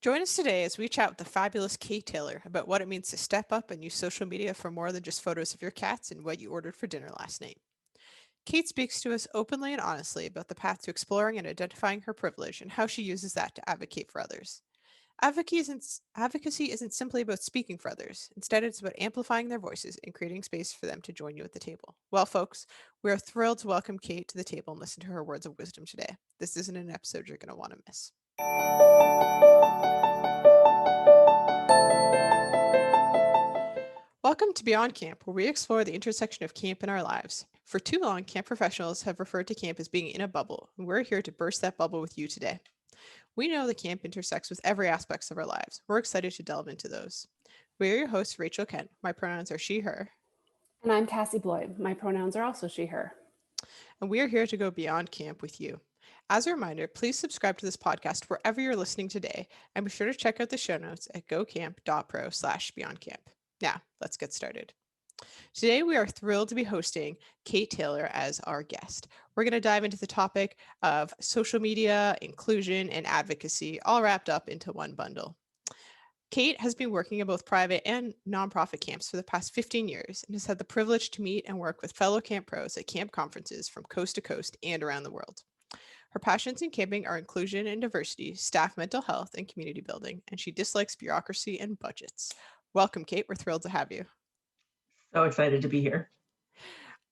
Join us today as we chat with the fabulous Kate Taylor about what it means to step up and use social media for more than just photos of your cats and what you ordered for dinner last night. Kate speaks to us openly and honestly about the path to exploring and identifying her privilege and how she uses that to advocate for others. Advocacy isn't simply about speaking for others. Instead, it's about amplifying their voices and creating space for them to join you at the table. Well, folks, we are thrilled to welcome Kate to the table and listen to her words of wisdom today. This isn't an episode you're going to want to miss. Welcome to Beyond Camp, where we explore the intersection of camp in our lives. For too long, camp professionals have referred to camp as being in a bubble, and we're here to burst that bubble with you today. We know that camp intersects with every aspect of our lives. We're excited to delve into those. We're your hosts, Rachel Kent. My pronouns are she, her, And I'm Cassie Bloy. My pronouns are also she, her. and we are here to go beyond camp with you. As a reminder, please subscribe to this podcast wherever you're listening today, and be sure to check out the show notes at gocamp.pro/beyondcamp. Now, let's get started. Today, we are thrilled to be hosting Kate Taylor as our guest. We're going to dive into the topic of social media, inclusion, and advocacy, all wrapped up into one bundle. Kate has been working in both private and nonprofit camps for the past 15 years and has had the privilege to meet and work with fellow camp pros at camp conferences from coast to coast and around the world. Her passions in camping are inclusion and diversity, staff mental health, and community building, and she dislikes bureaucracy and budgets. Welcome, Kate. We're thrilled to have you. So excited to be here.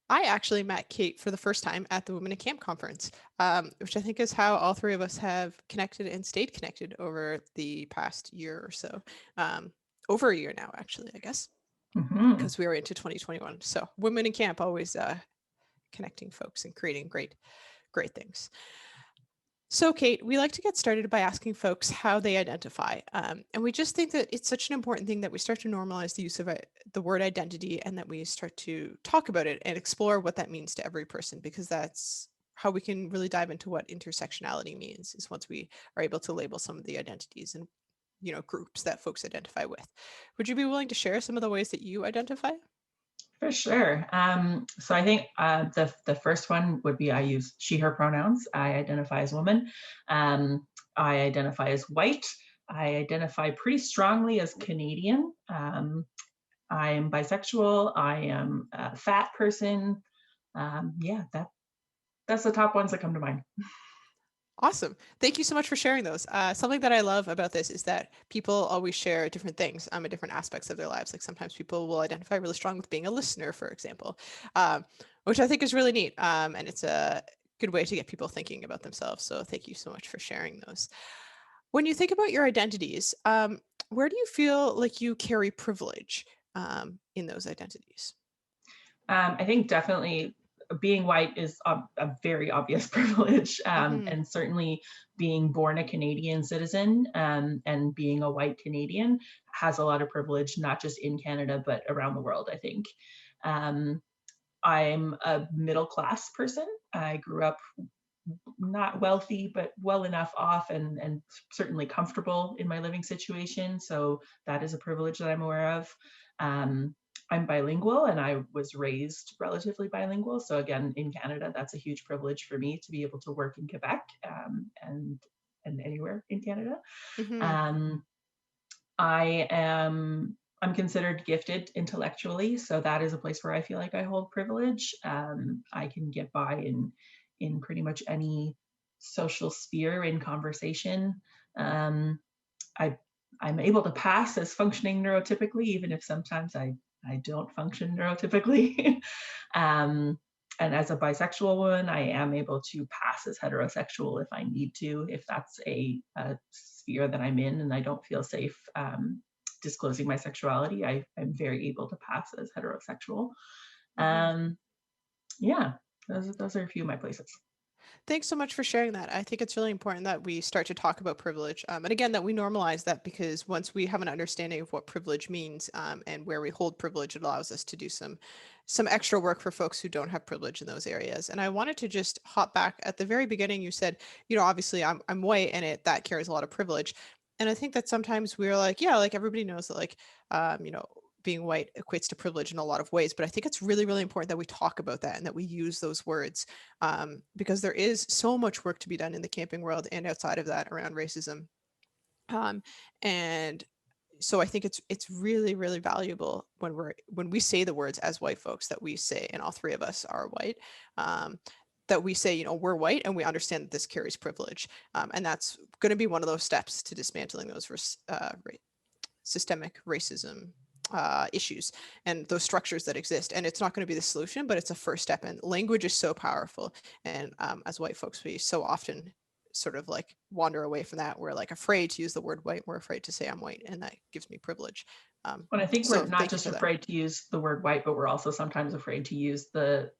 I actually met Kate for the first time at the Women in Camp conference, which I think is how all three of us have connected and stayed connected over the past year or so. Over a year now, actually, I guess, because we were into 2021. So Women in Camp always connecting folks and creating great things. So, Kate, we like to get started by asking folks how they identify. And we just think that it's such an important thing that we start to normalize the use of the word identity and that we start to talk about it and explore what that means to every person, because that's how we can really dive into what intersectionality means, is once we are able to label some of the identities and groups that folks identify with. Would you be willing to share some of the ways that you identify? For sure. So I think the first one would be I use she, her pronouns. I identify as woman. I identify as white. I identify pretty strongly as Canadian. I am bisexual. I am a fat person. That's the top ones that come to mind. Awesome. Thank you so much for sharing those. Something that I love about this is that people always share different things at different aspects of their lives. Like sometimes people will identify really strong with being a listener, for example, which I think is really neat. And it's a good way to get people thinking about themselves. So thank you so much for sharing those. When you think about your identities, where do you feel like you carry privilege in those identities? I think definitely being white is a very obvious privilege, Mm-hmm. and certainly being born a Canadian citizen, and being a white Canadian has a lot of privilege, not just in Canada, but around the world, I think. Um, I'm a middle class person. I grew up not wealthy, but well enough off and certainly comfortable in my living situation. So that is a privilege that I'm aware of. Um, I'm bilingual and I was raised relatively bilingual. So again, in Canada, that's a huge privilege for me to be able to work in Quebec, and anywhere in Canada. Mm-hmm. Um, I'm considered gifted intellectually, so that is a place where I feel like I hold privilege. I can get by in pretty much any social sphere in conversation. Um, I I'm able to pass as functioning neurotypically, even if sometimes I don't function neurotypically. um, and as a bisexual woman, I am able to pass as heterosexual if I need to, if that's a sphere that I'm in and I don't feel safe disclosing my sexuality. I'm very able to pass as heterosexual. Mm-hmm. Um, yeah, those are a few of my places. Thanks so much for sharing that. I think it's really important that we start to talk about privilege. And again, that we normalize that, because once we have an understanding of what privilege means, and where we hold privilege, it allows us to do some extra work for folks who don't have privilege in those areas. And I wanted to just hop back at the very beginning. You said, obviously I'm white and that carries a lot of privilege. And I think that sometimes we're like, yeah, like everybody knows that, like, being white equates to privilege in a lot of ways. But I think it's really, really important that we talk about that and that we use those words, because there is so much work to be done in the camping world and outside of that around racism. Um, and so I think it's really, really valuable when we say the words as white folks that we say, and all three of us are white, um, that we say, we're white and we understand that this carries privilege. And that's going to be one of those steps to dismantling those systemic racism issues and those structures that exist. And it's not going to be the solution, but it's a first step. And language is so powerful. And as white folks, we so often sort of like wander away from that. We're like afraid to use the word white. We're afraid to say I'm white, and that gives me privilege. And I think So we're not thank you just for that. afraid to use the word white, but we're also sometimes afraid to use the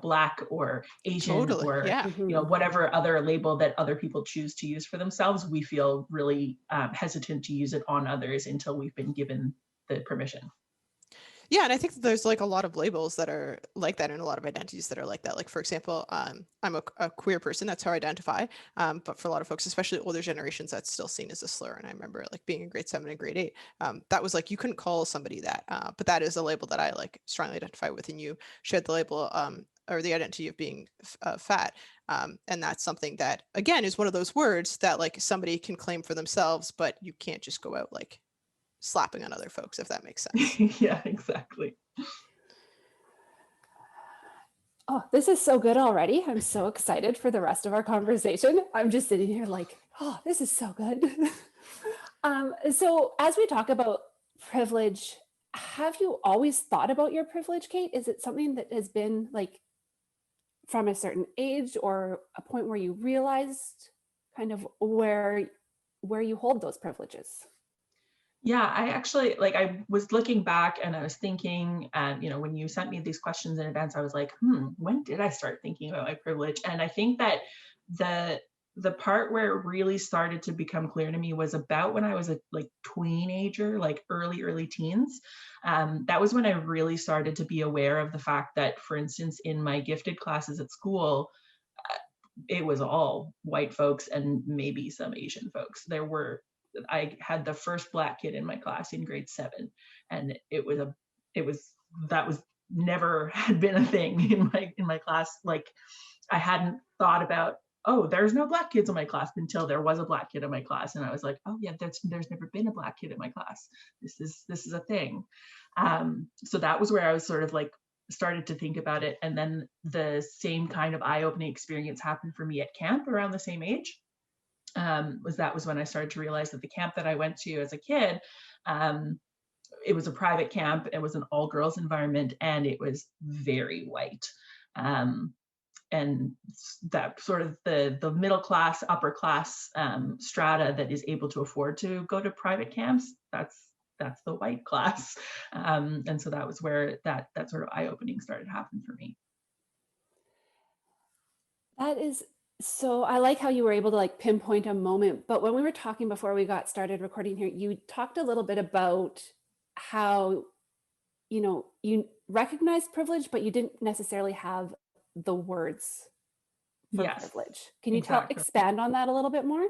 Black or Asian Totally. or Yeah. whatever other label that other people choose to use for themselves. We feel really hesitant to use it on others until we've been given the permission. Yeah, and I think that there's like a lot of labels that are like that, and a lot of identities that are like that. Like, for example, I'm a queer person. That's how I identify. But for a lot of folks, especially older generations, that's still seen as a slur. And I remember like being in grade 7 and grade 8. That was like you couldn't call somebody that, but that is a label that I like strongly identify with. And you shared the label or the identity of being fat. And that's something that, again, is one of those words that like somebody can claim for themselves, but you can't just go out like slapping on other folks, if that makes sense. Yeah, exactly. Oh, this is so good already. I'm so excited for the rest of our conversation. I'm just sitting here like, oh, this is so good. So as we talk about privilege, have you always thought about your privilege, Kate? Is it something that has been like from a certain age or a point where you realized kind of where you hold those privileges? Yeah, I actually like I was looking back and I was thinking, and when you sent me these questions in advance, I was like, when did I start thinking about my privilege? And I think that the part where it really started to become clear to me was about when I was a like teenager, like early teens. That was when I really started to be aware of the fact that, for instance, in my gifted classes at school, it was all white folks and maybe some Asian folks. I had the first Black kid in my class in grade 7, and it was that was never had been a thing in my class. Like I hadn't thought about, oh, there's no Black kids in my class until there was a Black kid in my class, and I was like, oh yeah, there's never been a Black kid in my class. This is a thing. So that was where I was sort of like started to think about it, and then the same kind of eye-opening experience happened for me at camp around the same age. Was when I started to realize that the camp that I went to as a kid, it was a private camp. It was an all-girls environment, and it was very white. And that sort of the middle class, upper class strata that is able to afford to go to private camps, that's the white class. And so that was where that sort of eye-opening started happening for me. That is so, I like how you were able to like pinpoint a moment, but when we were talking before we got started recording here, you talked a little bit about how, you recognized privilege, but you didn't necessarily have the words for Yes, privilege. Can you exactly. expand on that a little bit more?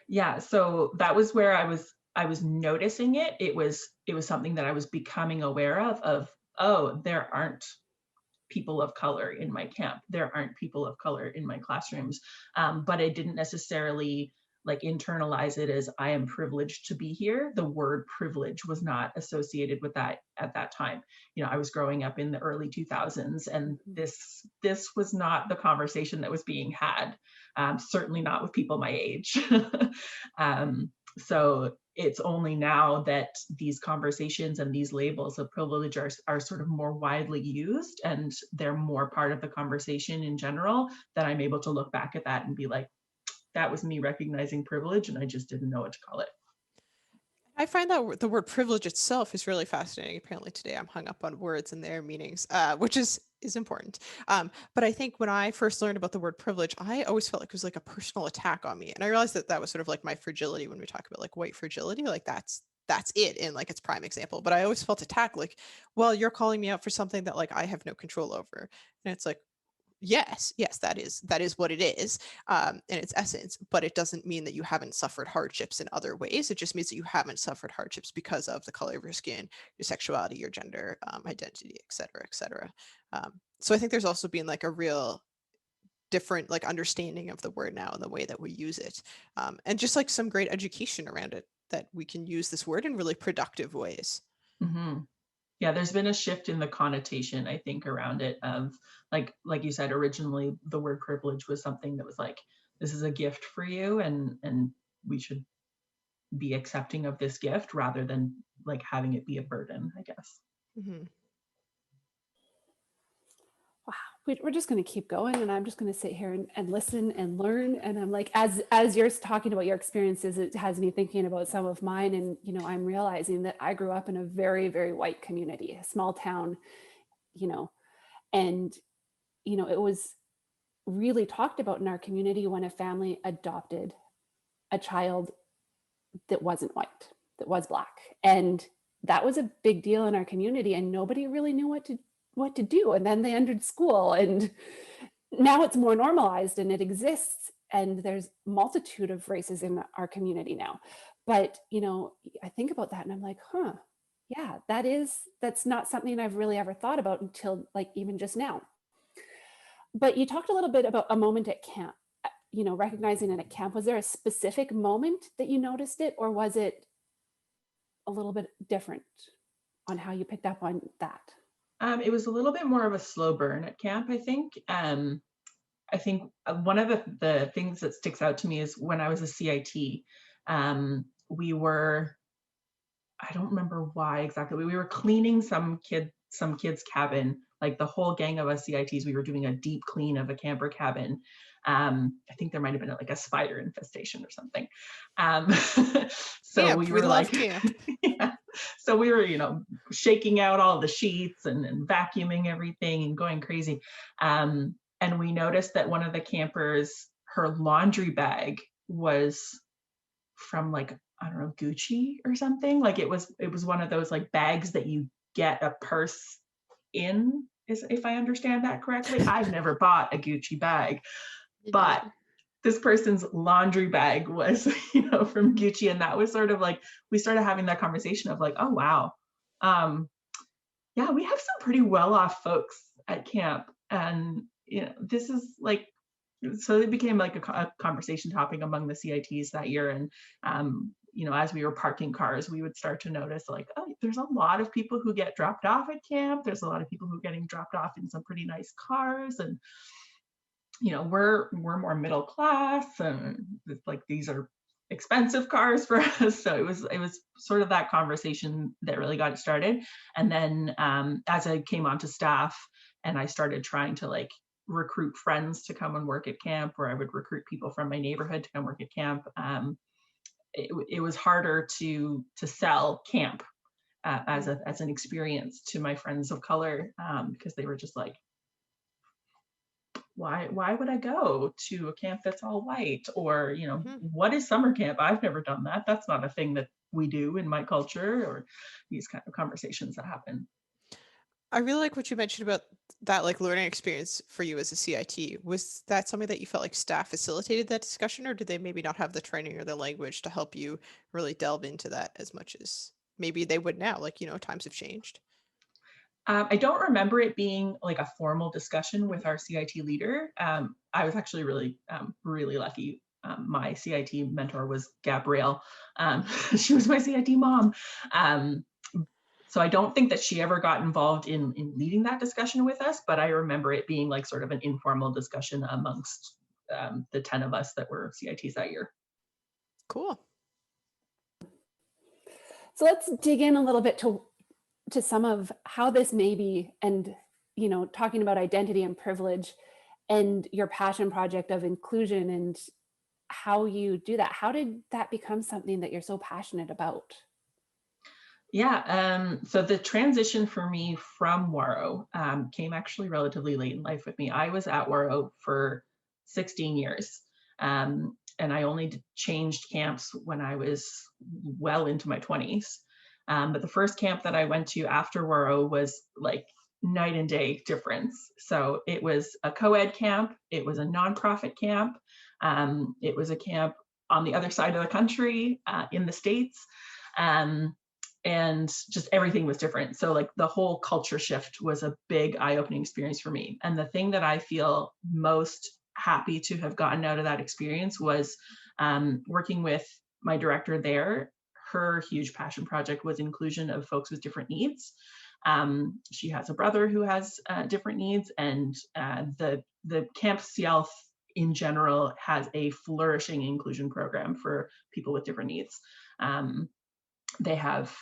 Yeah, so that was where I was noticing it. It was something that I was becoming aware of, oh, there aren't people of color in my camp. There aren't people of color in my classrooms. But I didn't necessarily like internalize it as I am privileged to be here. The word privilege was not associated with that at that time. I was growing up in the early 2000s, and this was not the conversation that was being had. Certainly not with people my age. So it's only now that these conversations and these labels of privilege are sort of more widely used, and they're more part of the conversation in general, that I'm able to look back at that and be like, that was me recognizing privilege, and I just didn't know what to call it. I find that the word privilege itself is really fascinating. Apparently today I'm hung up on words and their meanings, which is important. But I think when I first learned about the word privilege, I always felt like it was like a personal attack on me. And I realized that that was sort of like my fragility when we talk about like white fragility, like that's it in like its prime example. But I always felt attacked, like, well, you're calling me out for something that like I have no control over. And it's like, yes, that is what it is, in its essence, but it doesn't mean that you haven't suffered hardships in other ways. It just means that you haven't suffered hardships because of the color of your skin, your sexuality, your gender, identity, et cetera, et cetera. So I think there's also been like a real different like understanding of the word now and the way that we use it, and just like some great education around it, that we can use this word in really productive ways. Mm-hmm. Yeah, there's been a shift in the connotation, I think, around it of like you said, originally the word privilege was something that was like, this is a gift for you, and we should be accepting of this gift rather than like having it be a burden, I guess. Mm-hmm. Wow, we're just going to keep going, and I'm just going to sit here and listen and learn. And I'm like, as you're talking about your experiences, it has me thinking about some of mine. And, you know, I'm realizing that I grew up in a very, very white community, a small town, you know, and, you know, it was really talked about in our community when a family adopted a child that wasn't white, that was Black. And that was a big deal in our community, and nobody really knew what to do. And then they entered school, and now it's more normalized and it exists, and there's multitude of races in our community now. But, you know, I think about that and I'm like, yeah, that's not something I've really ever thought about until like even just now. But you talked a little bit about a moment at camp, you know, recognizing it at camp. Was there a specific moment that you noticed it, or was it a little bit different on how you picked up on that? It was a little bit more of a slow burn at camp, I think. I think one of the things that sticks out to me is when I was a CIT, we were, I don't remember why exactly, we were cleaning some kid's cabin, like the whole gang of us CITs, we were doing a deep clean of a camper cabin. I think there might have been like a spider infestation or something. So Camp, we we were love like, camp. yeah. So we were, shaking out all the sheets and vacuuming everything and going crazy. And we noticed that one of the campers, her laundry bag was from like, I don't know, Gucci or something. Like it was one of those like bags that you get a purse in, is if I understand that correctly. I've never bought a Gucci bag, Me but neither. this person's laundry bag was, from Gucci. And that was sort of like, we started having that conversation of like, oh, wow. Yeah, we have some pretty well-off folks at camp. And, this is like, so it became like a conversation topic among the CITs that year. And, as we were parking cars, we would start to notice like, oh, there's a lot of people who get dropped off at camp. There's a lot of people who are getting dropped off in some pretty nice cars. And, we're more middle class, and like these are expensive cars for us. So it was sort of that conversation that really got it started. And then as I came onto staff and I started trying to like recruit friends to come and work at camp, or I would recruit people from my neighborhood to come work at camp, it was harder to sell camp as an experience to my friends of color, because they were just like, why would I go to a camp that's all white? Or, what is summer camp? I've never done that. That's not a thing that we do in my culture, or these kind of conversations that happen. I really like what you mentioned about that like learning experience for you as a CIT. Was that something that you felt like staff facilitated that discussion, or did they maybe not have the training or the language to help you really delve into that as much as maybe they would now? Like, times have changed. I don't remember it being like a formal discussion with our CIT leader. I was actually really lucky. My CIT mentor was Gabrielle. She was my CIT mom. So I don't think that she ever got involved in leading that discussion with us, but I remember it being like sort of an informal discussion amongst the 10 of us that were CITs that year. Cool. So let's dig in a little bit to some of how this may be, and talking about identity and privilege and your passion project of inclusion and how you do that. How did that become something that you're so passionate about? Yeah, so the transition for me from Waro came actually relatively late in life with me. I was at Waro for 16 years, and I only changed camps when I was well into my 20s. But the first camp that I went to after Waro was like night and day difference. So it was a co-ed camp, it was a nonprofit camp, it was a camp on the other side of the country in the States. And just everything was different. So like the whole culture shift was a big eye-opening experience for me. And the thing that I feel most happy to have gotten out of that experience was working with my director there. Her huge passion project was inclusion of folks with different needs. She has a brother who has different needs, and the Camp Ciel in general has a flourishing inclusion program for people with different needs. They have,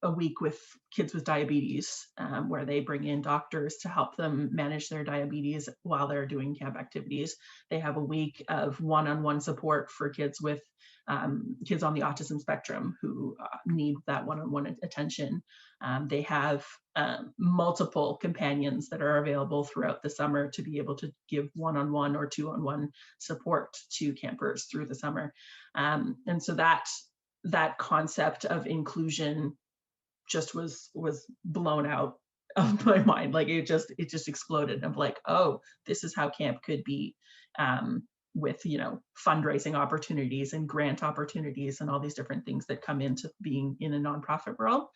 a week with kids with diabetes, where they bring in doctors to help them manage their diabetes while they're doing camp activities. They have a week of one-on-one support for kids with kids on the autism spectrum who need that one-on-one attention. They have multiple companions that are available throughout the summer to be able to give one-on-one or two-on-one support to campers through the summer. And so that concept of inclusion just was blown out of my mind. Like it just exploded. I'm like, oh, this is how camp could be, with fundraising opportunities and grant opportunities and all these different things that come into being in a nonprofit world.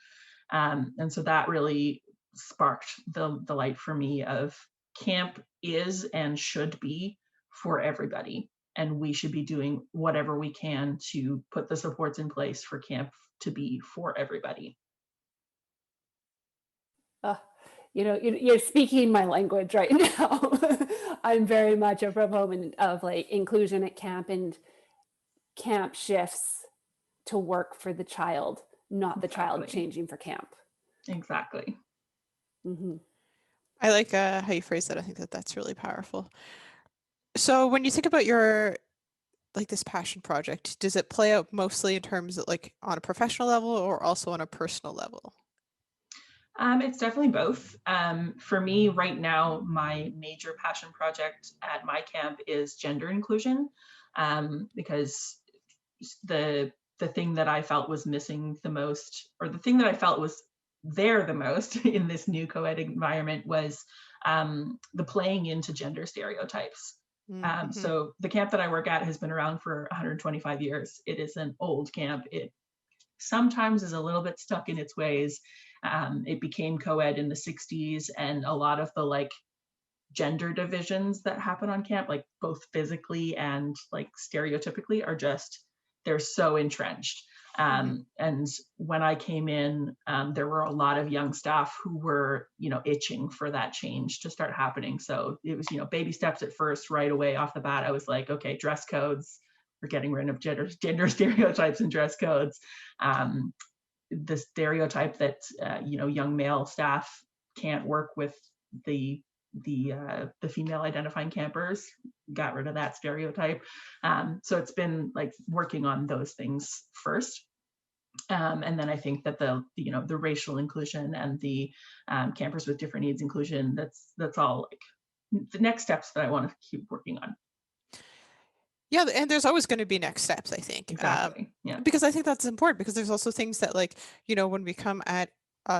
And so that really sparked the light for me of camp is and should be for everybody. And we should be doing whatever we can to put the supports in place for camp to be for everybody. You're speaking my language right now. I'm very much a proponent of like inclusion at camp, and camp shifts to work for the child, not the child changing for camp. Exactly. Mm-hmm. I like how you phrase that. I think that's really powerful. So when you think about your this passion project, does it play out mostly in terms of like on a professional level or also on a personal level? It's definitely both. For me right now, my major passion project at my camp is gender inclusion, because the thing that I felt was missing the most, or the thing that I felt was there the most in this new co-ed environment, was the playing into gender stereotypes. Mm-hmm. So the camp that I work at has been around for 125 years. It is an old camp. It sometimes is a little bit stuck in its ways. It became co-ed in the 60s, and a lot of the like gender divisions that happen on camp, like both physically and like stereotypically, are just, they're so entrenched. And when I came in, there were a lot of young staff who were, itching for that change to start happening. So it was, baby steps at first. Right away off the bat, I was like, okay, dress codes. We're getting rid of gender stereotypes and dress codes. The stereotype that young male staff can't work with the female identifying campers, got rid of that stereotype. So it's been like working on those things first. And then I think that the racial inclusion and the campers with different needs inclusion, that's all like the next steps that I want to keep working on. Yeah, and there's always going to be next steps, I think. Exactly. Yeah. Because I think that's important, because there's also things that when we come at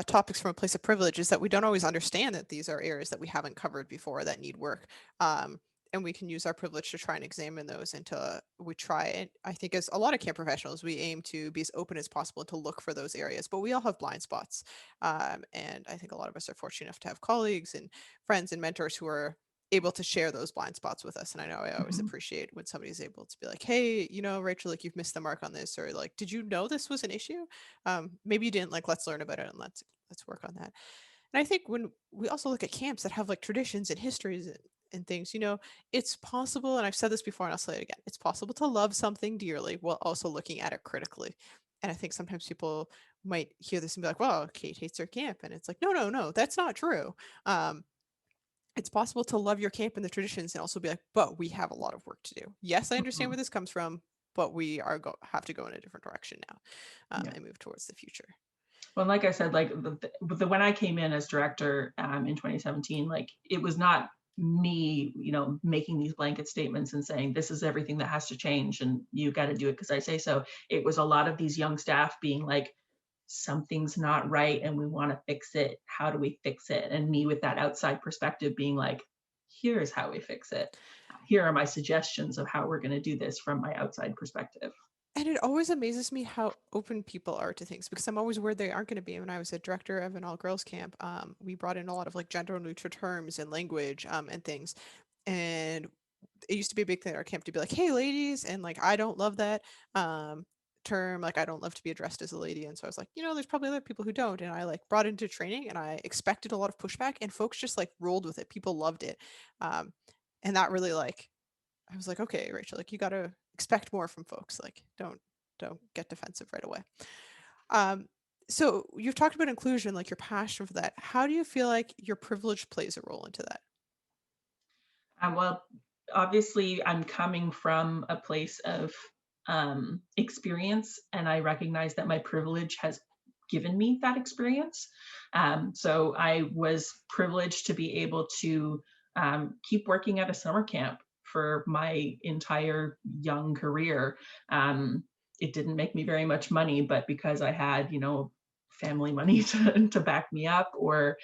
topics from a place of privilege, is that we don't always understand that these are areas that we haven't covered before that need work. And we can use our privilege to try and examine those, and we try, and I think as a lot of camp professionals, we aim to be as open as possible to look for those areas, but we all have blind spots. And I think a lot of us are fortunate enough to have colleagues and friends and mentors who are able to share those blind spots with us. And I know I always appreciate when somebody's able to be like, hey, Rachel, like you've missed the mark on this, or like, did you know this was an issue? Maybe you didn't, like, let's learn about it and let's work on that. And I think when we also look at camps that have like traditions and histories and things, it's possible, and I've said this before and I'll say it again, it's possible to love something dearly while also looking at it critically. And I think sometimes people might hear this and be like, well, Kate hates her camp. And it's like, no, that's not true. It's possible to love your camp and the traditions and also be like, but we have a lot of work to do. Yes, I understand where this comes from, but we have to go in a different direction now, and move towards the future. Well, like I said, like when I came in as director in 2017, like it was not me, making these blanket statements and saying this is everything that has to change and you got to do it because I say so. It was a lot of these young staff being like, something's not right and we want to fix it. How do we fix it? And me with that outside perspective being like, here's how we fix it. Here are my suggestions of how we're going to do this from my outside perspective. And it always amazes me how open people are to things, because I'm always worried they aren't going to be. When I was a director of an all-girls camp, we brought in a lot of like gender neutral terms and language and things. And it used to be a big thing at our camp to be like, hey ladies, and like I don't love that term. Like I don't love to be addressed as a lady. And so I was like, there's probably other people who don't. And I like brought it into training, and I expected a lot of pushback, and folks just like rolled with it. People loved it. um, and that really like, I was like, okay, Rachel, like you got to expect more from folks. Like don't get defensive right away. um, so you've talked about inclusion, like your passion for that. How do you feel like your privilege plays a role into that? Well, obviously, I'm coming from a place of experience, and I recognize that my privilege has given me that experience. So I was privileged to be able to keep working at a summer camp for my entire young career. Um, it didn't make me very much money, but because I had, family money to back me up, or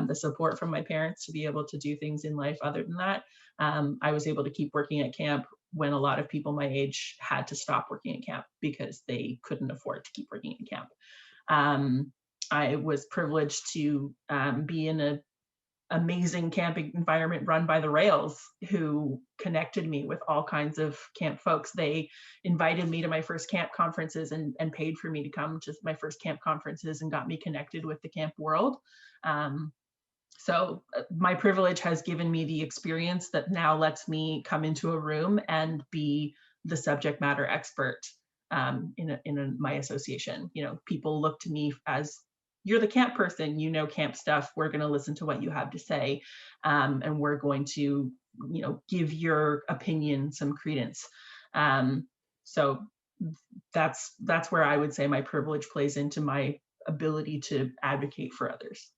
the support from my parents to be able to do things in life other than that, I was able to keep working at camp when a lot of people my age had to stop working at camp because they couldn't afford to keep working at camp. Um, I was privileged to be in an amazing camping environment run by the Rails, who connected me with all kinds of camp folks. They invited me to my first camp conferences and paid for me to come to my first camp conferences and got me connected with the camp world. Um, so my privilege has given me the experience that now lets me come into a room and be the subject matter expert my association. People look to me as, you're the camp person, camp stuff. We're going to listen to what you have to say, and we're going to, give your opinion some credence. So that's where I would say my privilege plays into my ability to advocate for others.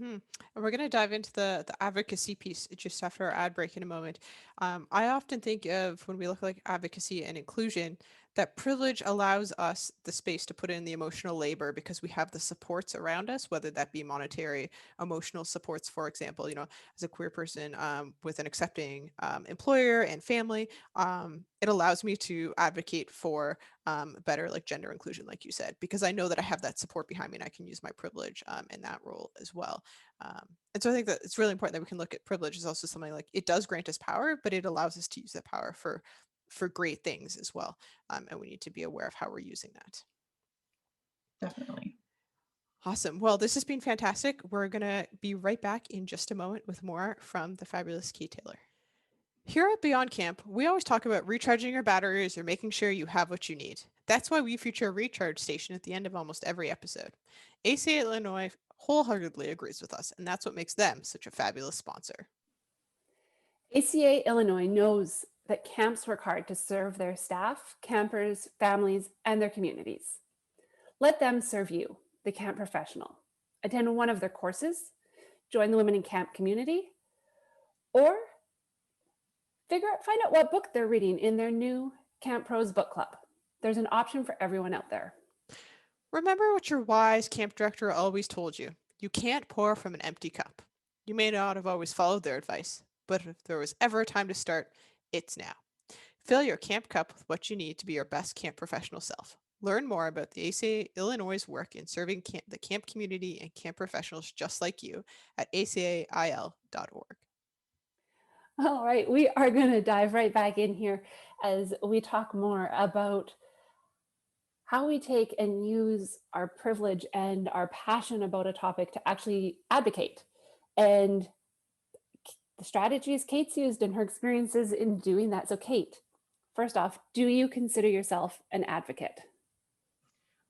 And we're going to dive into the advocacy piece just after our ad break in a moment. I often think of when we look like advocacy and inclusion, that privilege allows us the space to put in the emotional labor because we have the supports around us, whether that be monetary, emotional supports, for example, as a queer person with an accepting employer and family. It allows me to advocate for better like gender inclusion, like you said, because I know that I have that support behind me and I can use my privilege in that role as well. And so I think that it's really important that we can look at privilege as also something like it does grant us power, but it allows us to use that power for great things as well. And we need to be aware of how we're using that. Definitely. Awesome. Well, this has been fantastic. We're going to be right back in just a moment with more from the fabulous Kate Taylor. Here at Beyond Camp, we always talk about recharging your batteries or making sure you have what you need. That's why we feature a recharge station at the end of almost every episode. ACA Illinois wholeheartedly agrees with us, and that's what makes them such a fabulous sponsor. ACA Illinois knows that camps work hard to serve their staff, campers, families, and their communities. Let them serve you, the camp professional. Attend one of their courses, join the Women in Camp community, or find out what book they're reading in their new Camp Pros book club. There's an option for everyone out there. Remember what your wise camp director always told you. You can't pour from an empty cup. You may not have always followed their advice, but if there was ever a time to start, it's now. Fill your camp cup with what you need to be your best camp professional self. Learn more about the ACA Illinois' work in serving the camp community and camp professionals just like you at acail.org. All right, we are going to dive right back in here as we talk more about how we take and use our privilege and our passion about a topic to actually advocate, and the strategies Kate's used and her experiences in doing that. So Kate, first off, do you consider yourself an advocate?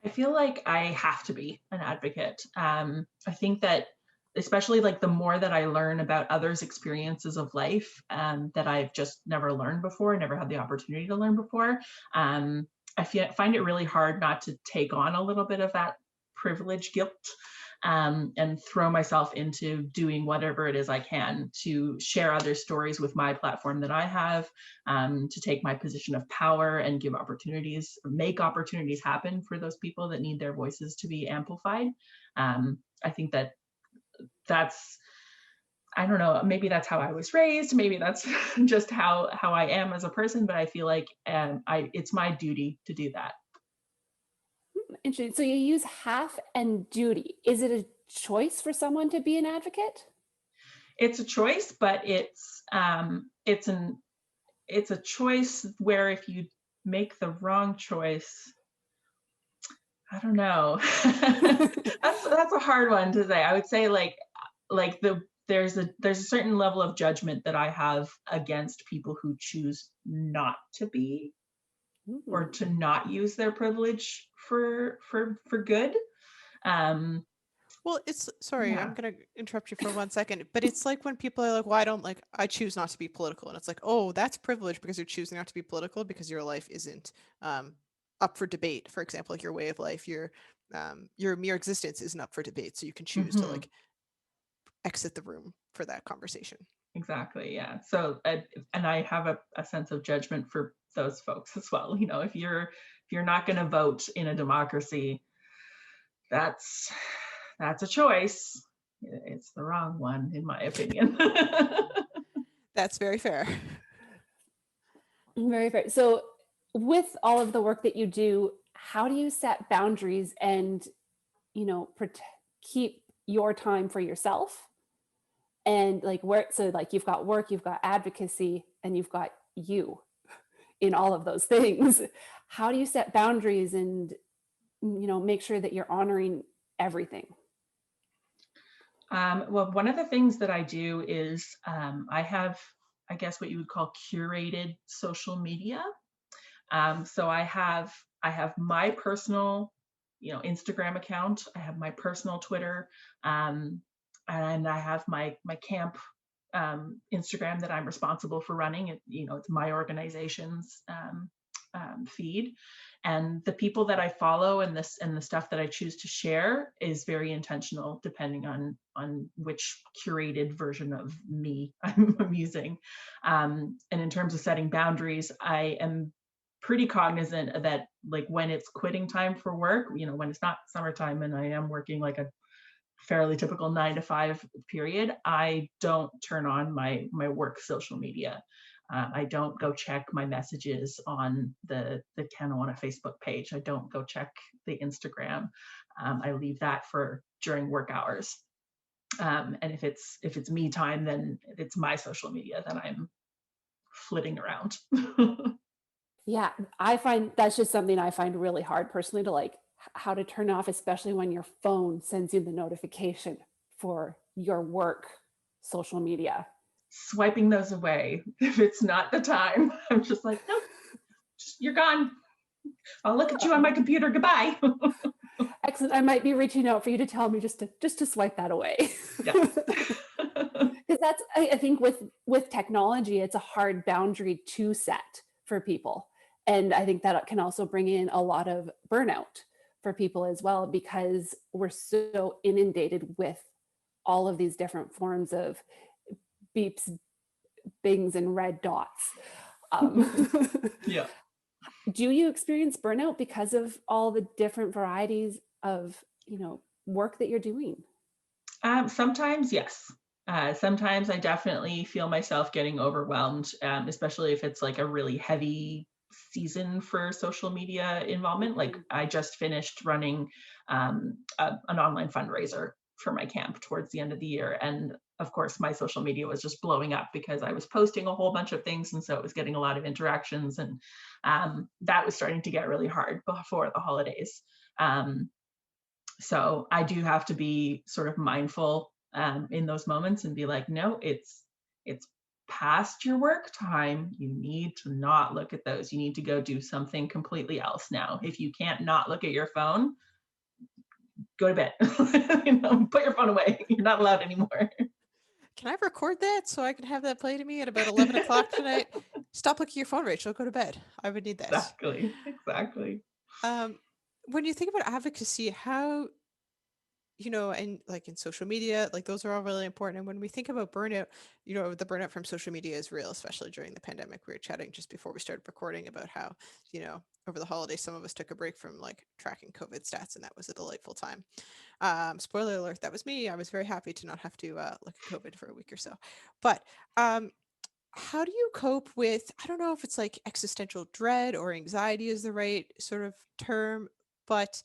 I feel like I have to be an advocate. I think that especially like the more that I learn about others' experiences of life that I've just never learned before, never had the opportunity to learn before, find it really hard not to take on a little bit of that privilege guilt, and throw myself into doing whatever it is I can to share other stories with my platform that I have, to take my position of power and give opportunities, make opportunities happen for those people that need their voices to be amplified. I think that's, I don't know, maybe that's how I was raised, maybe that's just how I am as a person, but I feel like it's my duty to do that. Interesting. So you use have and duty. Is it a choice for someone to be an advocate? it's a choice, but it's a choice where if you make the wrong choice, I don't know. That's a hard one to say. I would say there's a certain level of judgment that I have against people who choose not to be or Ooh. to not use their privilege for good. Um, Well, it's sorry, I'm yeah. gonna interrupt you for 1 second, but it's like when people are like, "Well, I choose not to be political," and it's like, "Oh, that's privilege because you're choosing not to be political because your life isn't um, up for debate." For example, like your way of life, your mere existence isn't up for debate, so you can choose to Mhm. like exit the room for that conversation. Exactly. Yeah. So, and I have a sense of judgment for those folks as well. If you're not going to vote in a democracy, that's that's a choice. It's the wrong one, in my opinion. That's very fair. Very fair. So, with all of the work that you do, how do you set boundaries and, keep your time for yourself? And like where, so like you've got work, you've got advocacy, and you've got you in all of those things. How do you set boundaries and, make sure that you're honoring everything? Well, one of the things that I do is I have, I guess, what you would call curated social media. So I have my personal, Instagram account. I have my personal Twitter, um, and I have my camp Instagram that I'm responsible for running. It's my organization's feed, and the people that I follow and the stuff that I choose to share is very intentional, depending on which curated version of me I'm using. And in terms of setting boundaries, I am pretty cognizant that like when it's quitting time for work, when it's not summertime and I am working like a fairly typical 9 to 5 period, I don't turn on my work social media. I don't go check my messages on the Kanawana Facebook page. I don't go check the Instagram. I leave that for during work hours. And if it's me time, then it's my social media that I'm flitting around. Yeah, I find that's just something I find really hard personally to like how to turn off, especially when your phone sends you the notification for your work social media. Swiping those away if it's not the time. I'm just like, nope, you're gone. I'll look at you on my computer. Goodbye. Excellent. I might be reaching out for you to tell me just to swipe that away. Yes. Because that's I think with technology, it's a hard boundary to set for people. And I think that can also bring in a lot of burnout for people as well, because we're so inundated with all of these different forms of beeps, bings, and red dots. Yeah. Do you experience burnout because of all the different varieties of, work that you're doing? Sometimes, yes. Sometimes I definitely feel myself getting overwhelmed, especially if it's like a really heavy season for social media involvement. Like Mhm. I just finished running an online fundraiser for my camp towards the end of the year. And of course, my social media was just blowing up because I was posting a whole bunch of things. And so it was getting a lot of interactions. And that was starting to get really hard before the holidays. Um, so I do have to be sort of mindful in those moments and be like, no, it's past your work time. You need to not look at those. You need to go do something completely else now. If you can't not look at your phone, go to bed. Put your phone away. You're not allowed anymore. Can I record that so I can have that play to me at about 11 o'clock tonight? Stop looking at your phone, Rachel. Go to bed. I would need that. Exactly. Um, when you think about advocacy, how and like in social media, like those are all really important. And when we think about burnout, the burnout from social media is real, especially during the pandemic. We were chatting just before we started recording about how, over the holidays, some of us took a break from like tracking COVID stats, and that was a delightful time. Spoiler alert, that was me. I was very happy to not have to look at COVID for a week or so. But how do you cope with, I don't know if it's like existential dread or anxiety is the right sort of term, but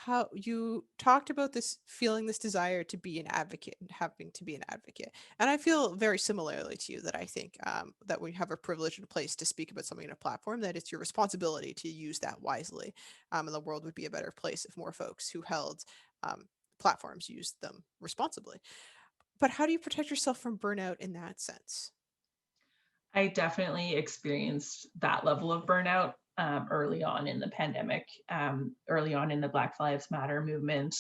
how you talked about this feeling this desire to be an advocate and having to be an advocate. And I feel very similarly to you that I think that we have a privilege in a place to speak about something in a platform, that it's your responsibility to use that wisely. And the world would be a better place if more folks who held um, platforms used them responsibly. But how do you protect yourself from burnout in that sense? I definitely experienced that level of burnout early on in the pandemic, early on in the Black Lives Matter movement.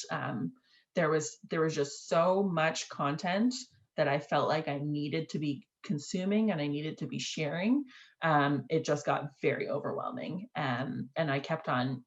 There was just so much content that I felt like I needed to be consuming and I needed to be sharing. It just got very overwhelming, and I kept on.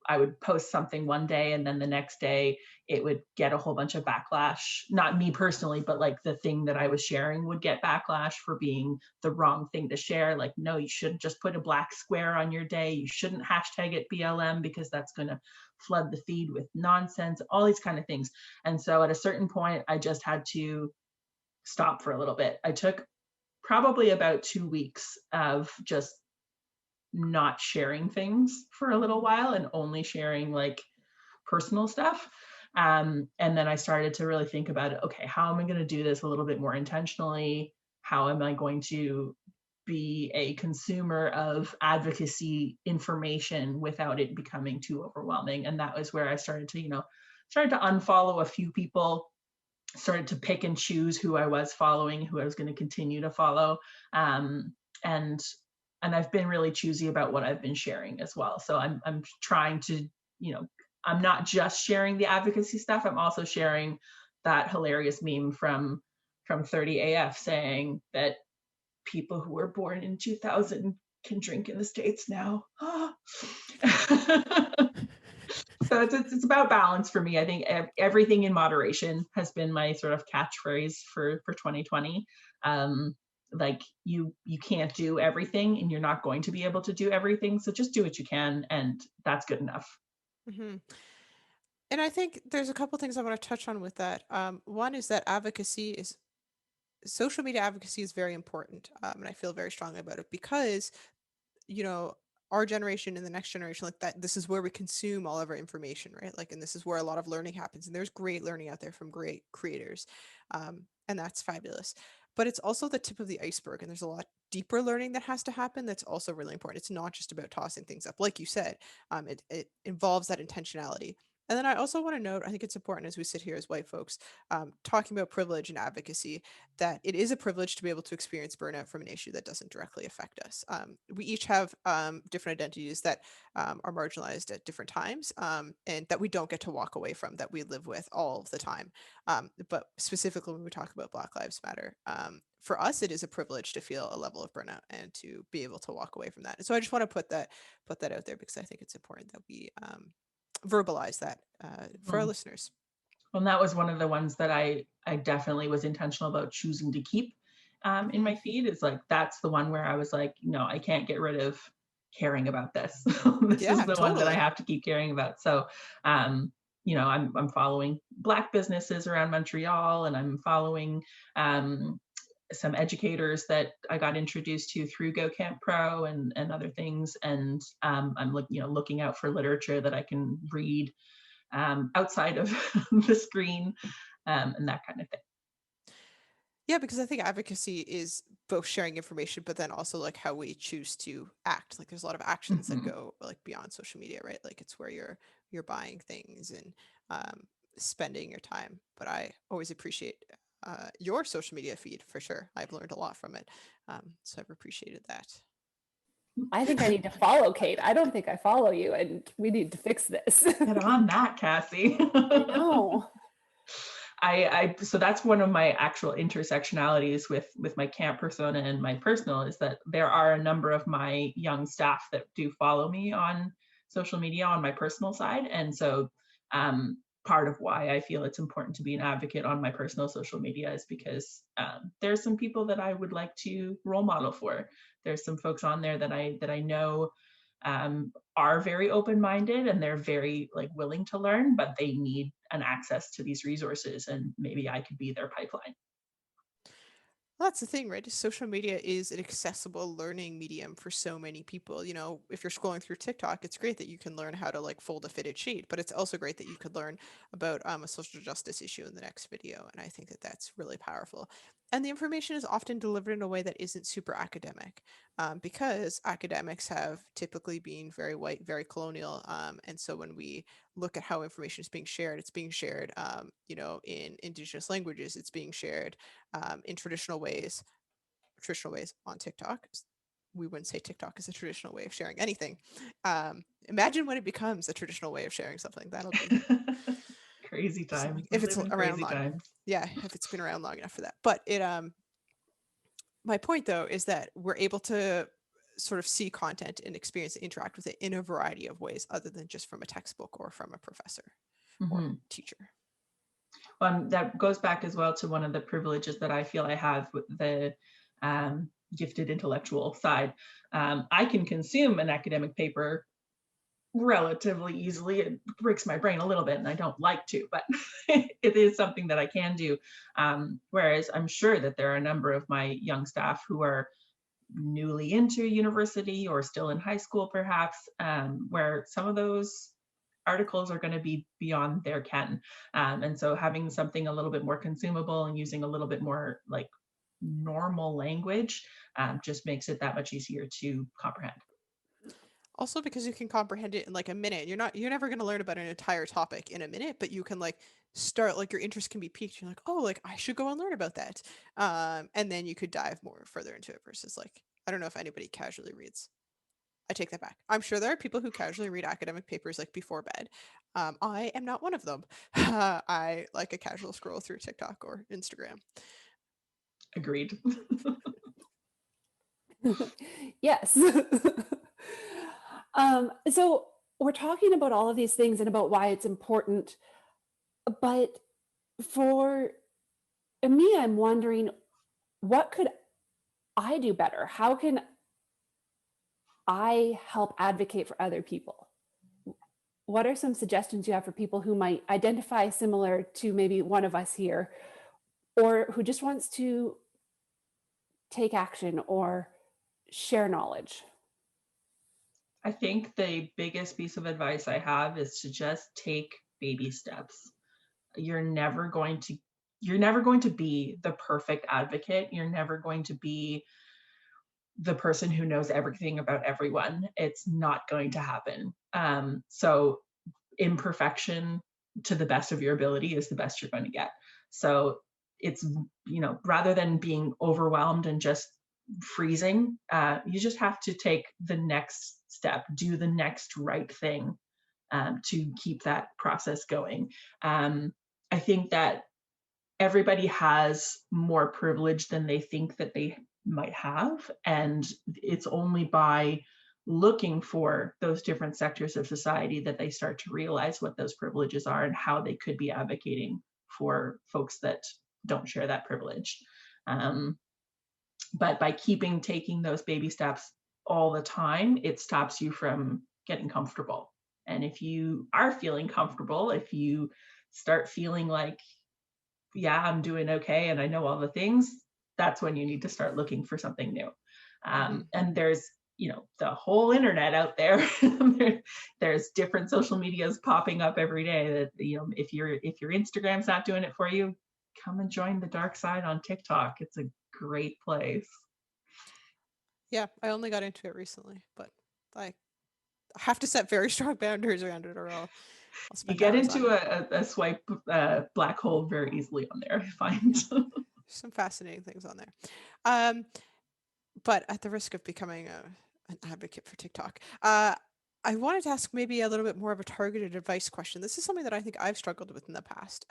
I would post something one day, and then the next day it would get a whole bunch of backlash. Not me personally, but like the thing that I was sharing would get backlash for being the wrong thing to share. Like, no, you shouldn't just put a black square on your day. You shouldn't hashtag it BLM because that's going to flood the feed with nonsense, all these kind of things. And so at a certain point, I just had to stop for a little bit. I took probably about 2 weeks of just not sharing things for a little while and only sharing like personal stuff. And then I started to really think about it. Okay, how am I going to do this a little bit more intentionally? How am I going to be a consumer of advocacy information without it becoming too overwhelming? And that was where I started to, started to unfollow a few people, started to pick and choose who I was following, who I was going to continue to follow. Um, and and I've been really choosy about what I've been sharing as well. So I'm trying to, I'm not just sharing the advocacy stuff. I'm also sharing that hilarious meme from 30AF saying that people who were born in 2000 can drink in the States now. So it's about balance for me. I think everything in moderation has been my sort of catchphrase for 2020. Like you can't do everything, and you're not going to be able to do everything. So just do what you can, and that's good enough. Hmm. And I think there's a couple things I want to touch on with that. One is that advocacy is social media advocacy is very important, and I feel very strongly about it because you know our generation and the next generation, like that, this is where we consume all of our information, right? Like, and this is where a lot of learning happens, and there's great learning out there from great creators, and that's fabulous. But it's also the tip of the iceberg, and there's a lot deeper learning that has to happen that's also really important. It's not just about tossing things up, like you said. It involves that intentionality. And then I also want to note, I think it's important as we sit here as white folks, talking about privilege and advocacy, that it is a privilege to be able to experience burnout from an issue that doesn't directly affect us. We each have different identities that are marginalized at different times, and that we don't get to walk away from, that we live with all of the time. But specifically, when we talk about Black Lives Matter, for us, it is a privilege to feel a level of burnout and to be able to walk away from that. And so I just want to put that out there because I think it's important that we verbalize that for our Mm. listeners. And that was one of the ones that I definitely was intentional about choosing to keep in Hmm. my feed. Is like that's the one where I was like, no, I can't get rid of caring about this. This is Yeah, the one that I totally. have to keep caring about. So, I'm following Black businesses around Montreal, and I'm following some educators that I got introduced to through Go Camp Pro and other things. And I'm looking out for literature that I can read outside of the screen, and that kind of thing. Yeah, because I think advocacy is both sharing information, but then also like how we choose to act. Like there's a lot of actions that Mm-hmm. go like beyond social media, right? Like it's where you're buying things and spending your time. But I always appreciate your social media feed for sure. I've learned a lot from it, so I've appreciated that. I think I need to follow Kate. I don't think I follow you, and we need to fix this. Get on that, Cassie. I know. So that's one of my actual intersectionalities with my camp persona and my personal, is that there are a number of my young staff that do follow me on social media on my personal side. And so um, part of why I feel it's important to be an advocate on my personal social media is because there's some people that I would like to role model for. There's some folks on there that I know are very open-minded, and they're very like willing to learn, but they need an access to these resources, and maybe I could be their pipeline. Well, that's the thing, right? Social media is an accessible learning medium for so many people. You know, if you're scrolling through TikTok, it's great that you can learn how to like fold a fitted sheet, but it's also great that you could learn about a social justice issue in the next video. And I think that that's really powerful. And the information is often delivered in a way that isn't super academic, because academics have typically been very white, very colonial. And so when we look at how information is being shared, it's being shared, you know, in indigenous languages, it's being shared in traditional ways on TikTok. We wouldn't say TikTok is a traditional way of sharing anything. Imagine when it becomes a traditional way of sharing something. That'll be Crazy times. something We if it's live in around crazy long. times. Yeah, if it's been around long enough for that. But it my point though is that we're able to sort of see content and experience and interact with it in a variety of ways other than just from a textbook or from a professor or Mm-hmm. teacher. That goes back as well to one of the privileges that I feel I have with the gifted intellectual side. I can consume an academic paper relatively easily. It breaks my brain a little bit and I don't like to, but it is something that I can do. Whereas I'm sure that there are a number of my young staff who are newly into university or still in high school perhaps, where some of those articles are going to be beyond their ken. And so having something a little bit more consumable and using a little bit more like normal language just makes it that much easier to comprehend. Also because you can comprehend it in like a minute. You're never going to learn about an entire topic in a minute, but you can like start, like your interest can be piqued. You're like, oh, like I should go and learn about that. And then you could dive more further into it versus like, I don't know if anybody casually reads. I take that back. I'm sure there are people who casually read academic papers like before bed. I am not one of them. I like a casual scroll through TikTok or Instagram. Agreed. Yes. So we're talking about all of these things and about why it's important, but for me, I'm wondering, what could I do better? How can I help advocate for other people? What are some suggestions you have for people who might identify similar to maybe one of us here, or who just wants to take action or share knowledge? I think the biggest piece of advice I have is to just take baby steps. You're never going to be the perfect advocate. You're never going to be the person who knows everything about everyone. It's not going to happen. So imperfection to the best of your ability is the best you're going to get. So it's, rather than being overwhelmed and just freezing, you just have to take the next step, do the next right thing, to keep that process going. I think that everybody has more privilege than they think that they might have. And it's only by looking for those different sectors of society that they start to realize what those privileges are and how they could be advocating for folks that don't share that privilege. But by taking those baby steps all the time, it stops you from getting comfortable. And if you are feeling comfortable, if you start feeling like, yeah, I'm doing okay and I know all the things, that's when you need to start looking for something new. And there's, the whole internet out there. There's different social medias popping up every day that, if your Instagram's not doing it for you, come and join the dark side on TikTok. It's a great place. Yeah, I only got into it recently, but I have to set very strong boundaries around it or I'll You spend get hours on into it. a swipe black hole very easily on there, I find. Yeah, some fascinating things on there. Um, but at the risk of becoming an advocate for TikTok, I wanted to ask maybe a little bit more of a targeted advice question. This is something that I think I've struggled with in the past.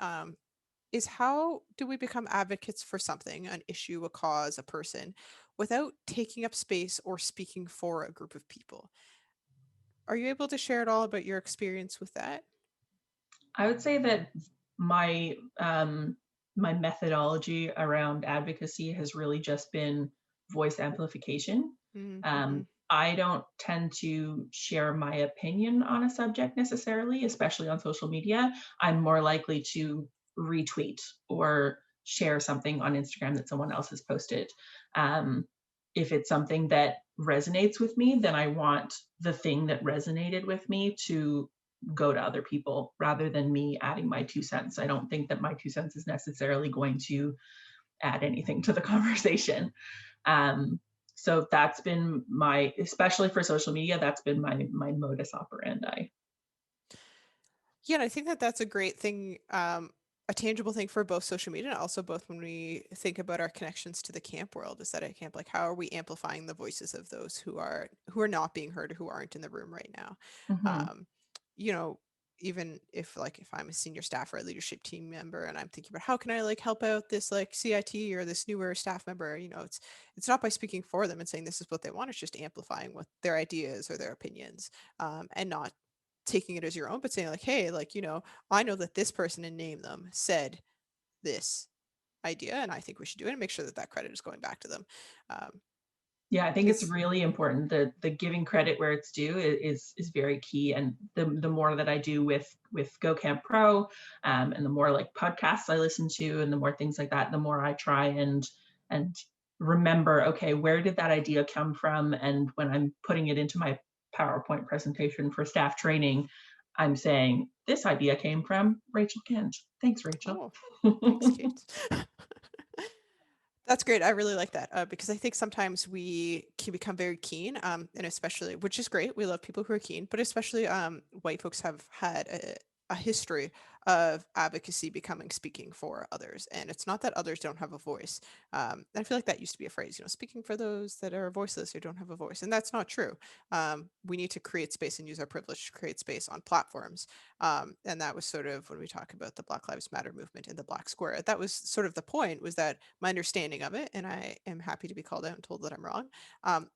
Is how do we become advocates for something, an issue, a cause, a person, without taking up space or speaking for a group of people? Are you able to share at all about your experience with that? I would say that my my methodology around advocacy has really just been voice amplification. Mm-hmm. I don't tend to share my opinion on a subject necessarily, especially on social media. I'm more likely to retweet or share something on Instagram that someone else has posted. If it's something that resonates with me, then I want the thing that resonated with me to go to other people rather than me adding my 2 cents. I don't think that my 2 cents is necessarily going to add anything to the conversation. So that's been my, especially for social media, that's been my modus operandi. Yeah, and I think that that's a great thing, a tangible thing for both social media and also both when we think about our connections to the camp world, is that at camp, like how are we amplifying the voices of those who are not being heard, or who aren't in the room right now? Mm-hmm. Um, you know, even if I'm a senior staff or a leadership team member and I'm thinking about how can I like help out this like CIT or this newer staff member, it's not by speaking for them and saying this is what they want, it's just amplifying what their ideas or their opinions, and not taking it as your own, but saying like, hey, like, I know that this person, and name them, said this idea, and I think we should do it, and make sure that that credit is going back to them. Yeah, I think it's Because really important. The giving credit where it's due is very key. And the more that I do with Go Camp Pro, and the more like podcasts I listen to, and the more things like that, the more I try and remember, okay, where did that idea come from? And when I'm putting it into my PowerPoint presentation for staff training, I'm saying this idea came from Rachel Kent. Thanks, Rachel. oh, thanks, Kate. That's great. I really like that, because I think sometimes we can become very keen, and especially, which is great. We love people who are keen, but especially white folks have had a history of advocacy becoming speaking for others. And it's not that others don't have a voice. I feel like that used to be a phrase, speaking for those that are voiceless or don't have a voice. And that's not true. We need to create space and use our privilege to create space on platforms. And that was sort of when we talk about the Black Lives Matter movement in the Black Square. That was sort of the point, was that my understanding of it, and I am happy to be called out and told that I'm wrong,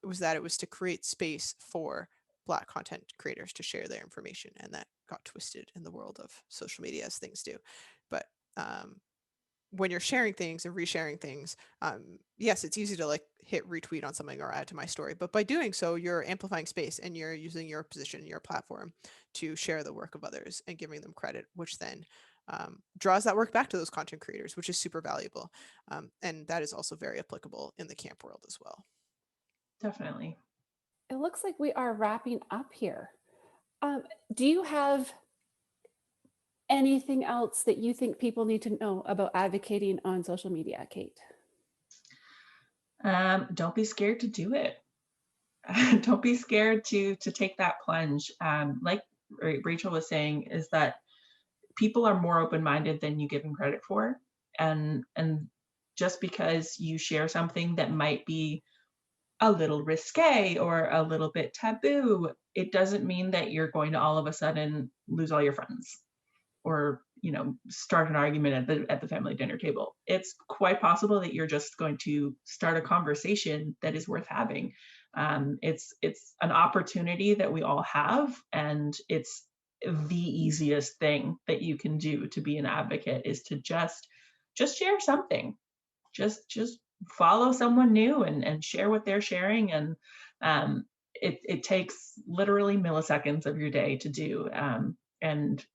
was that it was to create space for Black content creators to share their information, and that got twisted in the world of social media, as things do. But when you're sharing things and resharing things, yes, it's easy to like hit retweet on something or add to my story, but by doing so, you're amplifying space and you're using your position, your platform, to share the work of others and giving them credit, which then draws that work back to those content creators, which is super valuable. And that is also very applicable in the camp world as well. Definitely. It looks like we are wrapping up here. Do you have anything else that you think people need to know about advocating on social media, Kate? Don't be scared to do it. Don't be scared to take that plunge. Like Rachel was saying, is that people are more open-minded than you give them credit for, and just because you share something that might be a little risque or a little bit taboo, it doesn't mean that you're going to all of a sudden lose all your friends or start an argument at the family dinner table. It's quite possible that you're just going to start a conversation that is worth having. It's an opportunity that we all have, and it's the easiest thing that you can do to be an advocate, is to just share something. Just follow someone new and share what they're sharing. And it takes literally milliseconds of your day to do. And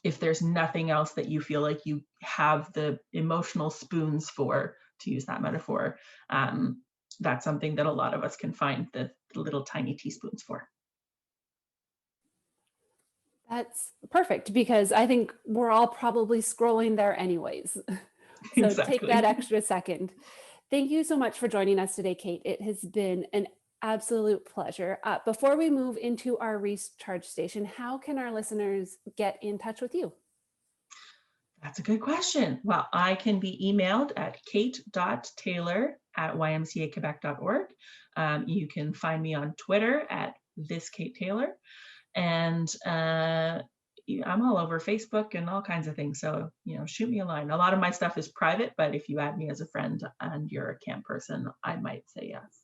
if there's nothing else that you feel like you have the emotional spoons for, to use that metaphor, that's something that a lot of us can find the little tiny teaspoons for. That's perfect, because I think we're all probably scrolling there anyways. So Exactly. take that extra second. Thank you so much for joining us today, Kate. It has been an absolute pleasure. Before we move into our recharge station, how can our listeners get in touch with you? That's a good question. Well, I can be emailed at kate.taylor@ymcaquebec.org. You can find me on Twitter at @thiskatetaylor. And I'm all over Facebook and all kinds of things. So, shoot me a line. A lot of my stuff is private, but if you add me as a friend and you're a camp person, I might say yes.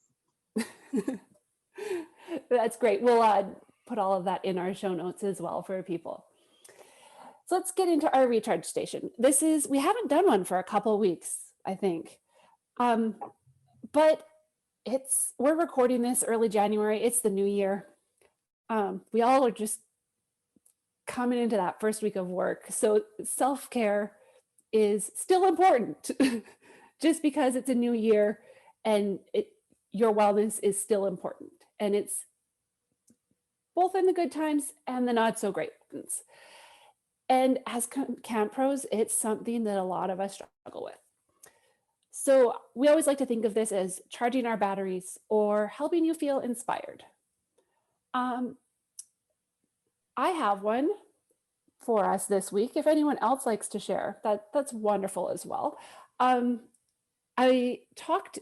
That's great. We'll put all of that in our show notes as well for people. So let's get into our recharge station. We haven't done one for a couple of weeks, I think. But we're recording this early January. It's the new year. We all are just coming into that first week of work. So self-care is still important. Just because it's a new year and your wellness is still important. And it's both in the good times and the not so great ones. And as camp pros, it's something that a lot of us struggle with. So we always like to think of this as charging our batteries or helping you feel inspired. I have one for us this week. If anyone else likes to share, that's wonderful as well. I talked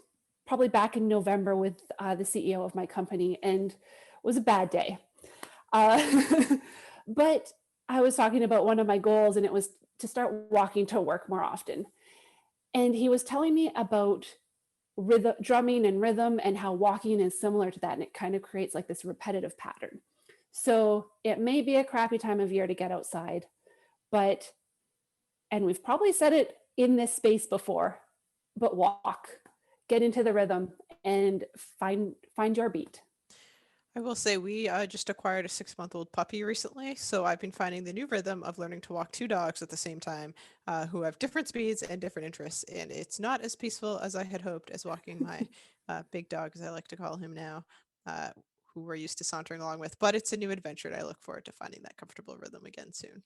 probably back in November with the CEO of my company, and it was a bad day. But I was talking about one of my goals, and it was to start walking to work more often. And he was telling me about rhythm, drumming and rhythm, and how walking is similar to that. And it kind of creates like this repetitive pattern. So it may be a crappy time of year to get outside, and we've probably said it in this space before, but walk, get into the rhythm, and find your beat. I will say we just acquired a 6-month-old puppy recently, so I've been finding the new rhythm of learning to walk 2 dogs at the same time, who have different speeds and different interests, and it's not as peaceful as I had hoped as walking my big dog, as I like to call him now, who we're used to sauntering along with. But it's a new adventure, and I look forward to finding that comfortable rhythm again soon.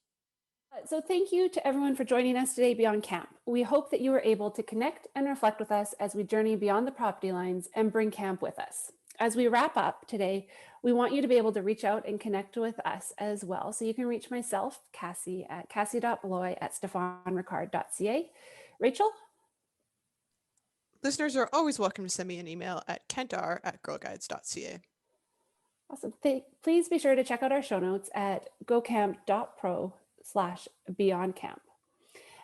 So thank you to everyone for joining us today beyond camp. We hope that you were able to connect and reflect with us as we journey beyond the property lines and bring camp with us. As we wrap up today, we want you to be able to reach out and connect with us as well. So you can reach myself, Cassie, at cassie.bloy@stephanericard.ca. Rachel? Listeners are always welcome to send me an email at kentar@girlguides.ca. Awesome. Please be sure to check out our show notes at gocamp.pro/beyondcamp.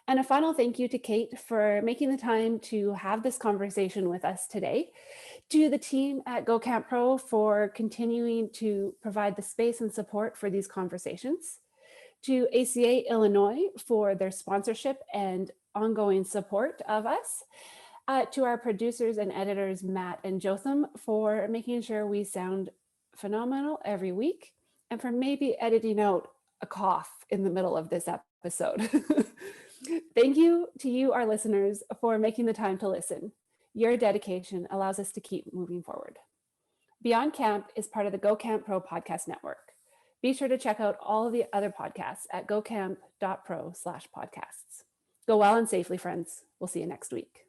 And a final thank you to Kate for making the time to have this conversation with us today, to the team at GoCamp Pro for continuing to provide the space and support for these conversations, to ACA Illinois for their sponsorship and ongoing support of us, to our producers and editors, Matt and Jotham, for making sure we sound phenomenal every week, and for maybe editing out a cough in the middle of this episode. Thank you to you, our listeners, for making the time to listen. Your dedication allows us to keep moving forward. Beyond Camp is part of the GoCamp Pro podcast network. Be sure to check out all of the other podcasts at gocamp.pro/podcasts. Go well and safely, friends. We'll see you next week.